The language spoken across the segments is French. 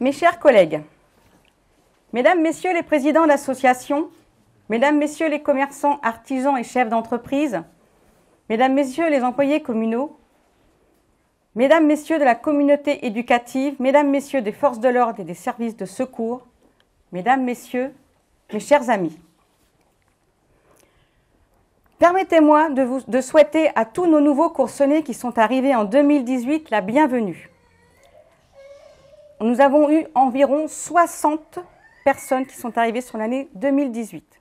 Mes chers collègues, Mesdames, Messieurs les présidents d'associations, Mesdames, Messieurs les commerçants, artisans et chefs d'entreprise, Mesdames, Messieurs les employés communaux, Mesdames, Messieurs de la communauté éducative, Mesdames, Messieurs des forces de l'ordre et des services de secours, Mesdames, Messieurs, mes chers amis. Permettez-moi de souhaiter à tous nos nouveaux coursiers qui sont arrivés en 2018 la bienvenue. Nous avons eu environ 60 personnes qui sont arrivées sur l'année 2018.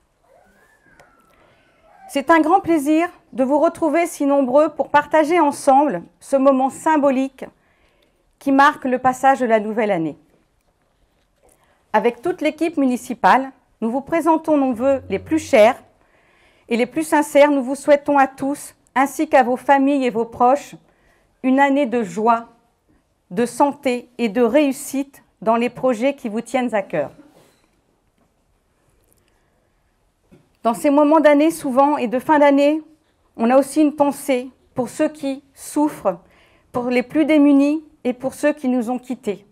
C'est un grand plaisir de vous retrouver si nombreux pour partager ensemble ce moment symbolique qui marque le passage de la nouvelle année. Avec toute l'équipe municipale, nous vous présentons nos vœux les plus chers et les plus sincères. Nous vous souhaitons à tous, ainsi qu'à vos familles et vos proches, une année de joie, de santé et de réussite dans les projets qui vous tiennent à cœur. Dans ces moments d'année souvent et de fin d'année, on a aussi une pensée pour ceux qui souffrent, pour les plus démunis et pour ceux qui nous ont quittés.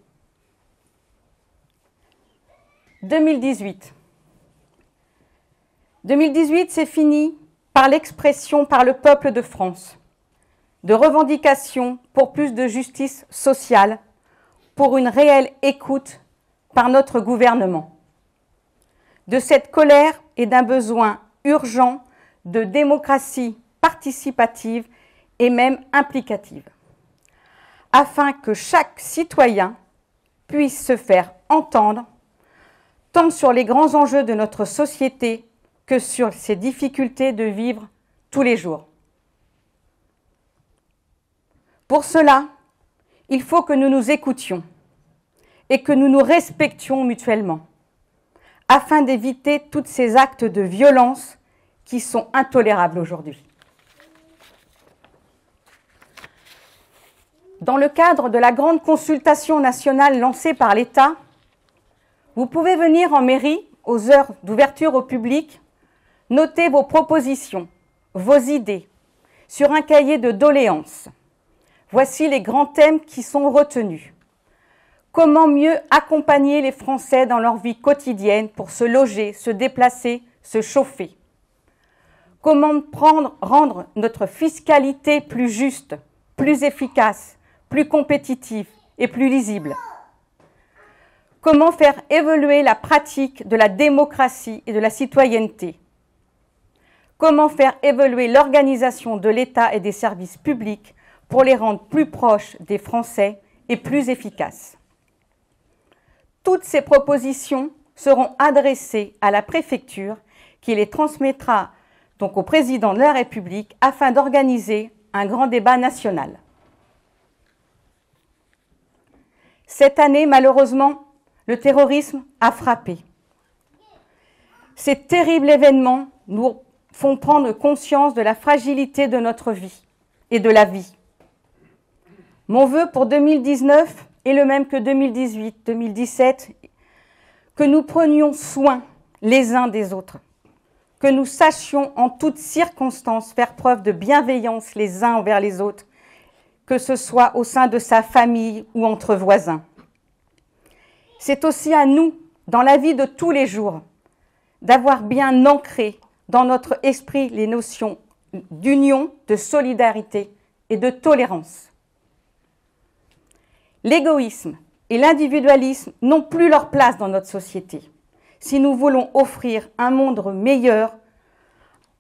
2018. 2018, c'est fini par l'expression par le peuple de France de revendications pour plus de justice sociale, pour une réelle écoute par notre gouvernement. De cette colère et d'un besoin urgent de démocratie participative et même implicative, afin que chaque citoyen puisse se faire entendre, tant sur les grands enjeux de notre société que sur ses difficultés de vivre tous les jours. Pour cela, il faut que nous nous écoutions et que nous nous respections mutuellement, afin d'éviter tous ces actes de violence qui sont intolérables aujourd'hui. Dans le cadre de la grande consultation nationale lancée par l'État, vous pouvez venir en mairie aux heures d'ouverture au public, noter vos propositions, vos idées, sur un cahier de doléances. Voici les grands thèmes qui sont retenus. Comment mieux accompagner les Français dans leur vie quotidienne pour se loger, se déplacer, se chauffer? Comment rendre notre fiscalité plus juste, plus efficace, plus compétitive et plus lisible? Comment faire évoluer la pratique de la démocratie et de la citoyenneté? Comment faire évoluer l'organisation de l'État et des services publics pour les rendre plus proches des Français et plus efficaces? Toutes ces propositions seront adressées à la préfecture qui les transmettra donc au président de la République afin d'organiser un grand débat national. Cette année, malheureusement, le terrorisme a frappé. Ces terribles événements nous font prendre conscience de la fragilité de notre vie et de la vie. Mon vœu pour 2019 est le même que 2018, 2017, que nous prenions soin les uns des autres, que nous sachions en toutes circonstances faire preuve de bienveillance les uns envers les autres, que ce soit au sein de sa famille ou entre voisins. C'est aussi à nous, dans la vie de tous les jours, d'avoir bien ancré dans notre esprit les notions d'union, de solidarité et de tolérance. L'égoïsme et l'individualisme n'ont plus leur place dans notre société si nous voulons offrir un monde meilleur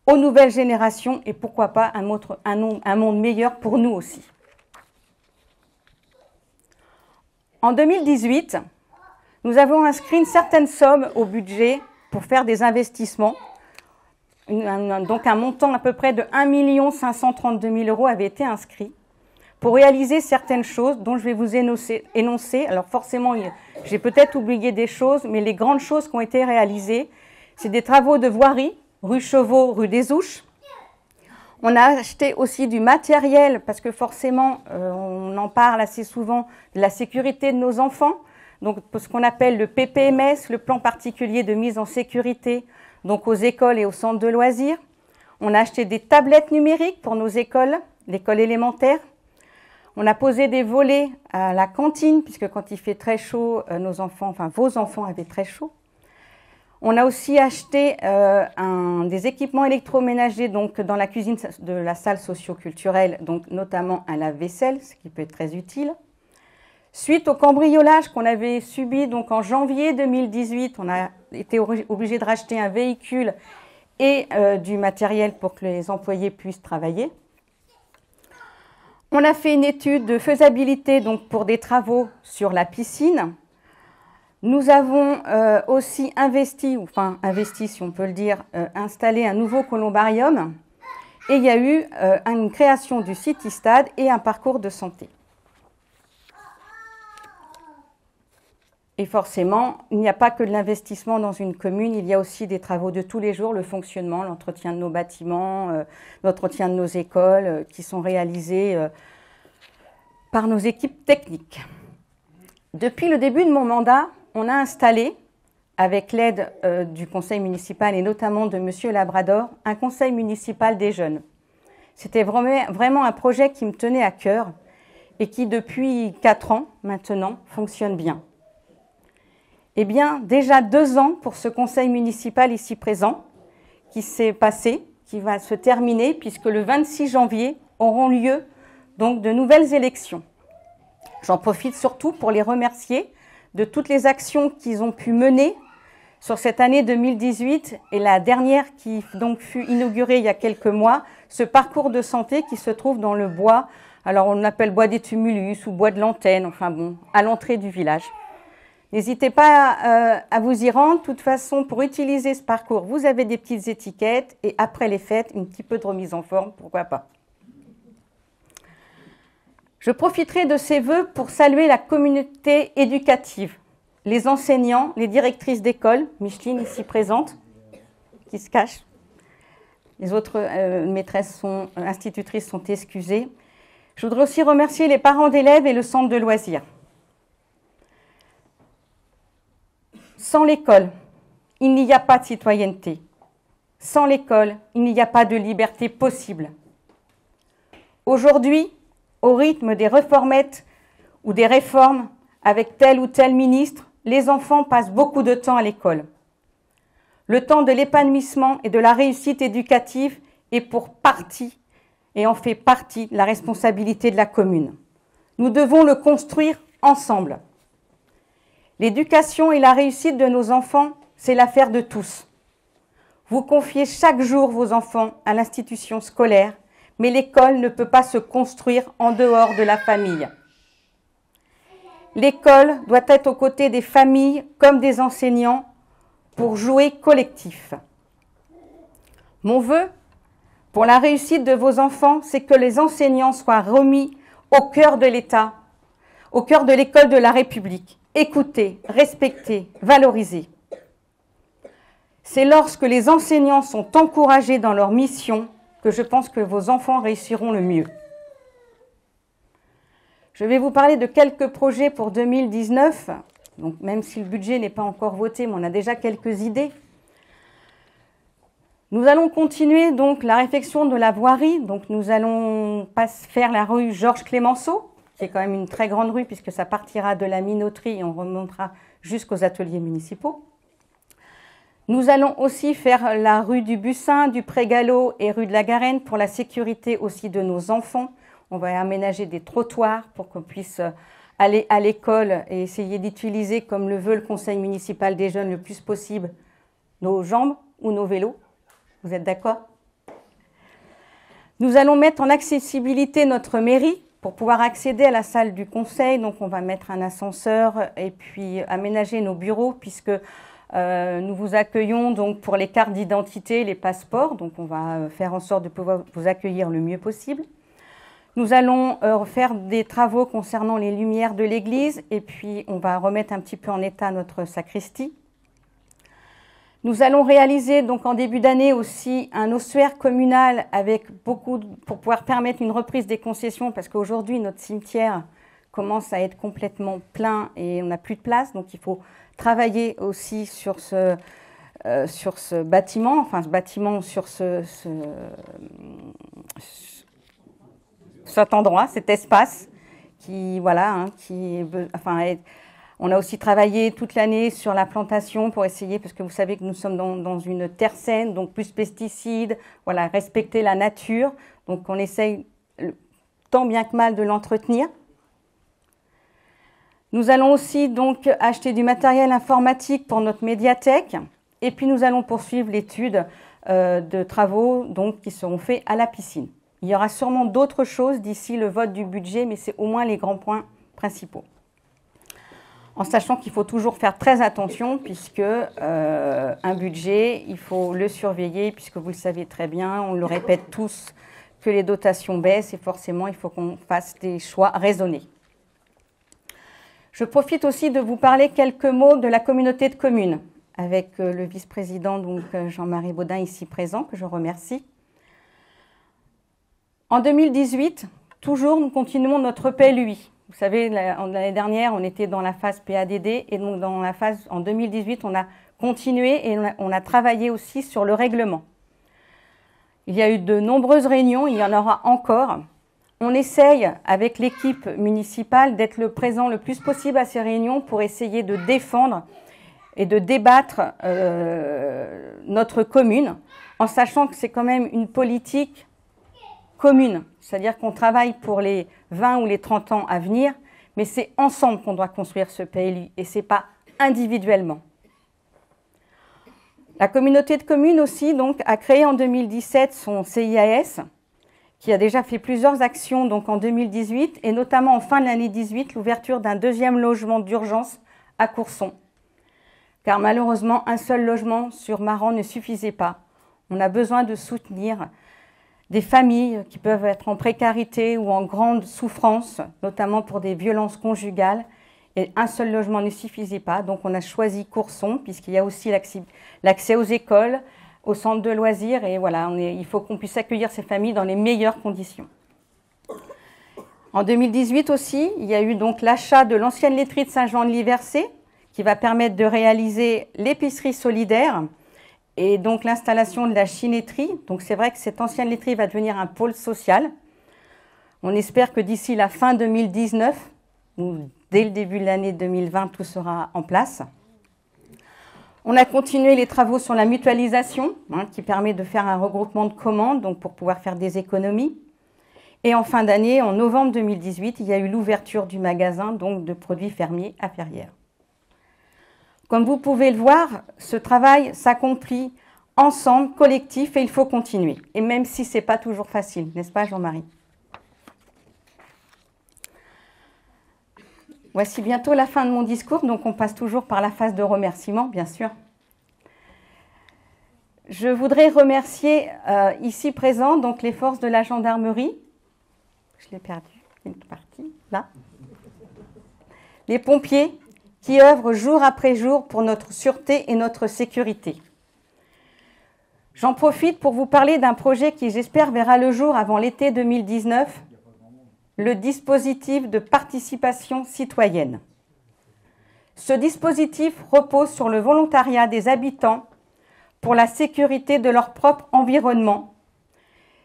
aux nouvelles générations et pourquoi pas un monde meilleur pour nous aussi. En 2018, nous avons inscrit une certaine somme au budget pour faire des investissements. Donc un montant à peu près de 1 532 000 € avait été inscrit pour réaliser certaines choses dont je vais vous énoncer. Alors forcément, j'ai peut-être oublié des choses, mais les grandes choses qui ont été réalisées, c'est des travaux de voirie, rue Chevaux, rue des Ouches. On a acheté aussi du matériel, parce que forcément, on en parle assez souvent, de la sécurité de nos enfants. Donc ce qu'on appelle le PPMS, le plan particulier de mise en sécurité, donc aux écoles et aux centres de loisirs. On a acheté des tablettes numériques pour nos écoles, l'école élémentaire. On a posé des volets à la cantine, puisque quand il fait très chaud, nos enfants, enfin vos enfants avaient très chaud. On a aussi acheté des équipements électroménagers donc, dans la cuisine de la salle socio-culturelle, donc notamment un lave-vaisselle, ce qui peut être très utile. Suite au cambriolage qu'on avait subi donc, en janvier 2018, on a été obligé de racheter un véhicule et du matériel pour que les employés puissent travailler. On a fait une étude de faisabilité donc, pour des travaux sur la piscine. Nous avons aussi investi si on peut le dire, installé un nouveau columbarium. Et il y a eu une création du City-Stade et un parcours de santé. Et forcément, il n'y a pas que de l'investissement dans une commune, il y a aussi des travaux de tous les jours, le fonctionnement, l'entretien de nos bâtiments, l'entretien de nos écoles, qui sont réalisés par nos équipes techniques. Depuis le début de mon mandat, on a installé, avec l'aide du conseil municipal et notamment de Monsieur Labrador, un conseil municipal des jeunes. C'était vraiment un projet qui me tenait à cœur et qui, depuis 4 ans maintenant, fonctionne bien. Eh bien, déjà 2 ans pour ce conseil municipal ici présent, qui s'est passé, qui va se terminer, puisque le 26 janvier auront lieu donc de nouvelles élections. J'en profite surtout pour les remercier de toutes les actions qu'ils ont pu mener sur cette année 2018 et la dernière qui donc fut inaugurée il y a quelques mois, ce parcours de santé qui se trouve dans le bois, alors on l'appelle bois des Tumulus ou bois de l'Antenne, enfin bon, à l'entrée du village. N'hésitez pas à vous y rendre. De toute façon, pour utiliser ce parcours, vous avez des petites étiquettes et après les fêtes, un petit peu de remise en forme, pourquoi pas. Je profiterai de ces vœux pour saluer la communauté éducative, les enseignants, les directrices d'école, Micheline ici présente, qui se cache. Les autres maîtresses institutrices sont excusées. Je voudrais aussi remercier les parents d'élèves et le centre de loisirs. Sans l'école, il n'y a pas de citoyenneté. Sans l'école, il n'y a pas de liberté possible. Aujourd'hui, au rythme des réformettes ou des réformes avec tel ou tel ministre, les enfants passent beaucoup de temps à l'école. Le temps de l'épanouissement et de la réussite éducative est pour partie et en fait partie la responsabilité de la commune. Nous devons le construire ensemble. L'éducation et la réussite de nos enfants, c'est l'affaire de tous. Vous confiez chaque jour vos enfants à l'institution scolaire, mais l'école ne peut pas se construire en dehors de la famille. L'école doit être aux côtés des familles comme des enseignants pour jouer collectif. Mon vœu pour la réussite de vos enfants, c'est que les enseignants soient remis au cœur de l'État, au cœur de l'école de la République. Écoutez, respectez, valorisez. C'est lorsque les enseignants sont encouragés dans leur mission que je pense que vos enfants réussiront le mieux. Je vais vous parler de quelques projets pour 2019. Donc, même si le budget n'est pas encore voté, mais on a déjà quelques idées. Nous allons continuer donc la réfection de la voirie. Donc, nous allons faire la rue Georges Clémenceau, qui est quand même une très grande rue puisque ça partira de la minoterie et on remontera jusqu'aux ateliers municipaux. Nous allons aussi faire la rue du Bussin, du Pré-Gallo et rue de la Garenne pour la sécurité aussi de nos enfants. On va aménager des trottoirs pour qu'on puisse aller à l'école et essayer d'utiliser, comme le veut le conseil municipal des jeunes, le plus possible nos jambes ou nos vélos. Vous êtes d'accord? Nous allons mettre en accessibilité notre mairie pour pouvoir accéder à la salle du conseil. Donc on va mettre un ascenseur et puis aménager nos bureaux puisque nous vous accueillons donc pour les cartes d'identité, les passeports. Donc on va faire en sorte de pouvoir vous accueillir le mieux possible. Nous allons faire des travaux concernant les lumières de l'église et puis on va remettre un petit peu en état notre sacristie. Nous allons réaliser donc en début d'année aussi un ossuaire communal avec pour pouvoir permettre une reprise des concessions parce qu'aujourd'hui notre cimetière commence à être complètement plein et on n'a plus de place, donc il faut travailler aussi sur sur ce bâtiment, enfin ce bâtiment sur cet endroit, cet espace qui, voilà, hein, on a aussi travaillé toute l'année sur la plantation pour essayer, parce que vous savez que nous sommes dans une terre saine, donc plus pesticides, voilà, respecter la nature. Donc on essaye tant bien que mal de l'entretenir. Nous allons aussi donc acheter du matériel informatique pour notre médiathèque. Et puis nous allons poursuivre l'étude de travaux donc, qui seront faits à la piscine. Il y aura sûrement d'autres choses d'ici le vote du budget, mais c'est au moins les grands points principaux. En sachant qu'il faut toujours faire très attention, puisque un budget, il faut le surveiller, puisque vous le savez très bien, on le répète tous, que les dotations baissent, et forcément, il faut qu'on fasse des choix raisonnés. Je profite aussi de vous parler quelques mots de la communauté de communes, avec le vice-président, donc Jean-Marie Baudin, ici présent, que je remercie. En 2018, toujours, nous continuons notre PLUI. Vous savez, l'année dernière, on était dans la phase PADD, et donc dans la phase, en 2018, on a continué et on a travaillé aussi sur le règlement. Il y a eu de nombreuses réunions, il y en aura encore. On essaye, avec l'équipe municipale, d'être le présent le plus possible à ces réunions pour essayer de défendre et de débattre notre commune, en sachant que c'est quand même une politique commune. C'est-à-dire qu'on travaille pour les 20 ou les 30 ans à venir, mais c'est ensemble qu'on doit construire ce PLU et ce n'est pas individuellement. La communauté de communes aussi donc, a créé en 2017 son CIAS, qui a déjà fait plusieurs actions donc, en 2018, et notamment en fin de l'année 2018, l'ouverture d'un deuxième logement d'urgence à Courson. Car malheureusement, un seul logement sur Maran ne suffisait pas. On a besoin de soutenir des familles qui peuvent être en précarité ou en grande souffrance, notamment pour des violences conjugales. Et un seul logement ne suffisait pas, donc on a choisi Courson, puisqu'il y a aussi l'accès aux écoles, aux centres de loisirs, et voilà, il faut qu'on puisse accueillir ces familles dans les meilleures conditions. En 2018 aussi, il y a eu donc l'achat de l'ancienne laiterie de Saint-Jean-de-Liversé, qui va permettre de réaliser l'épicerie solidaire, et donc l'installation de la chinetterie. Donc c'est vrai que cette ancienne laiterie va devenir un pôle social. On espère que d'ici la fin 2019, ou dès le début de l'année 2020, tout sera en place. On a continué les travaux sur la mutualisation, qui permet de faire un regroupement de commandes, donc pour pouvoir faire des économies. Et en fin d'année, en novembre 2018, il y a eu l'ouverture du magasin donc de produits fermiers à Ferrières. Comme vous pouvez le voir, ce travail s'accomplit ensemble, collectif, et il faut continuer. Et même si ce n'est pas toujours facile, n'est-ce pas Jean-Marie? Voici bientôt la fin de mon discours, donc on passe toujours par la phase de remerciement, bien sûr. Je voudrais remercier ici présents donc les forces de la gendarmerie. Je l'ai perdu, une partie, là. Les pompiers, qui œuvrent jour après jour pour notre sûreté et notre sécurité. J'en profite pour vous parler d'un projet qui, j'espère, verra le jour avant l'été 2019, le dispositif de participation citoyenne. Ce dispositif repose sur le volontariat des habitants pour la sécurité de leur propre environnement.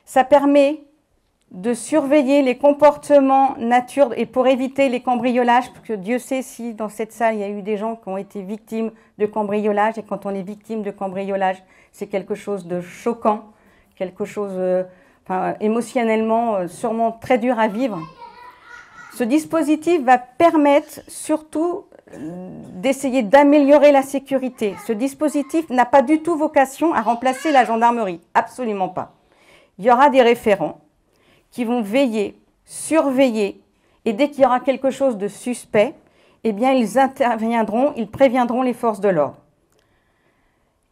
Ça permet de surveiller les comportements nature et pour éviter les cambriolages, parce que Dieu sait si dans cette salle, il y a eu des gens qui ont été victimes de cambriolage, et quand on est victime de cambriolage, c'est quelque chose de choquant, quelque chose émotionnellement sûrement très dur à vivre. Ce dispositif va permettre surtout d'essayer d'améliorer la sécurité. Ce dispositif n'a pas du tout vocation à remplacer la gendarmerie, absolument pas. Il y aura des référents qui vont veiller, surveiller, et dès qu'il y aura quelque chose de suspect, eh bien ils interviendront, ils préviendront les forces de l'ordre.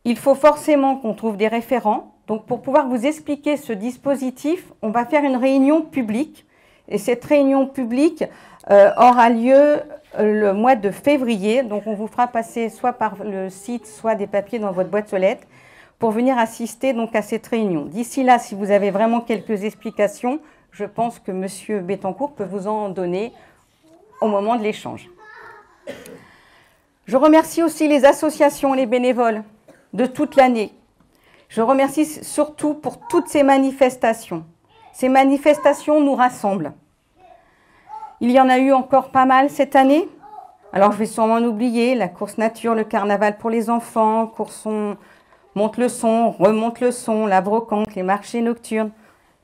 Il faut forcément qu'on trouve des référents. Donc pour pouvoir vous expliquer ce dispositif, on va faire une réunion publique, et cette réunion publique aura lieu le mois de février. Donc on vous fera passer soit par le site, soit des papiers dans votre boîte aux lettres, pour venir assister donc à cette réunion. D'ici là, si vous avez vraiment quelques explications, je pense que M. Bettencourt peut vous en donner au moment de l'échange. Je remercie aussi les associations et les bénévoles de toute l'année. Je remercie surtout pour toutes ces manifestations. Ces manifestations nous rassemblent. Il y en a eu encore pas mal cette année. Alors, je vais sûrement en oublier, la course nature, le carnaval pour les enfants, courson, monte le son, remonte le son, la brocante, les marchés nocturnes.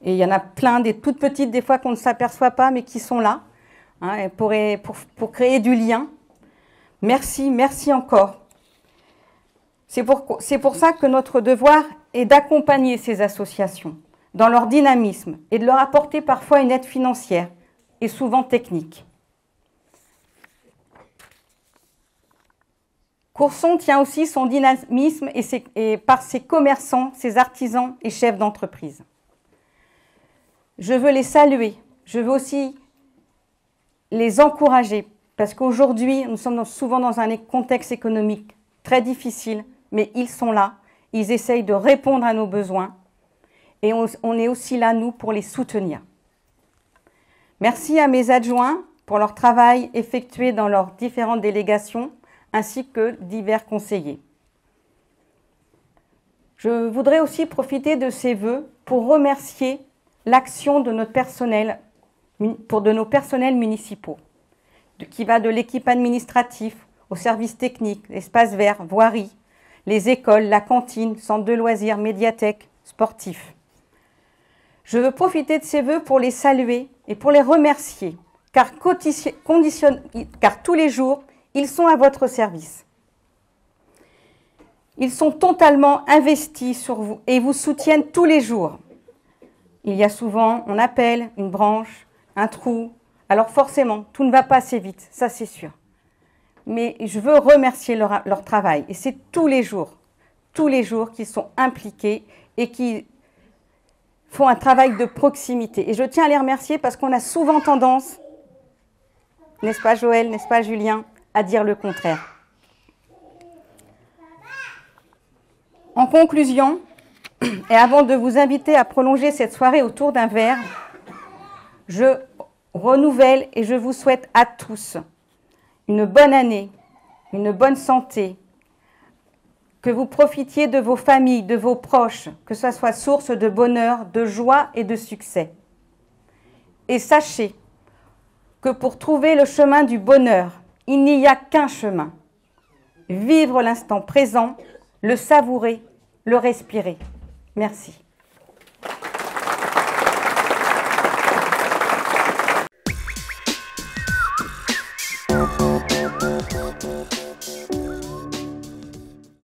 Et il y en a plein, des toutes petites, des fois qu'on ne s'aperçoit pas, mais qui sont là, hein, pour créer du lien. Merci, merci encore. C'est pour ça que notre devoir est d'accompagner ces associations dans leur dynamisme et de leur apporter parfois une aide financière et souvent technique. Courson tient aussi son dynamisme et par ses commerçants, ses artisans et chefs d'entreprise. Je veux les saluer, je veux aussi les encourager, parce qu'aujourd'hui, nous sommes souvent dans un contexte économique très difficile, mais ils sont là, ils essayent de répondre à nos besoins, et on est aussi là, nous, pour les soutenir. Merci à mes adjoints pour leur travail effectué dans leurs différentes délégations, ainsi que divers conseillers. Je voudrais aussi profiter de ces vœux pour remercier l'action de notre personnel, de nos personnels municipaux, qui va de l'équipe administrative au service technique, l'espace vert, voirie, les écoles, la cantine, centre de loisirs, médiathèque, sportifs. Je veux profiter de ces vœux pour les saluer et pour les remercier, car tous les jours, ils sont à votre service. Ils sont totalement investis sur vous et vous soutiennent tous les jours. Il y a souvent un appel, une branche, un trou. Alors forcément, tout ne va pas assez vite, ça c'est sûr. Mais je veux remercier leur travail. Et c'est tous les jours qu'ils sont impliqués et qui font un travail de proximité. Et je tiens à les remercier parce qu'on a souvent tendance, n'est-ce pas Joël, n'est-ce pas Julien, à dire le contraire. En conclusion, et avant de vous inviter à prolonger cette soirée autour d'un verre, je renouvelle et je vous souhaite à tous une bonne année, une bonne santé, que vous profitiez de vos familles, de vos proches, que ce soit source de bonheur, de joie et de succès. Et sachez que pour trouver le chemin du bonheur, il n'y a qu'un chemin. Vivre l'instant présent, le savourer, le respirer. Merci.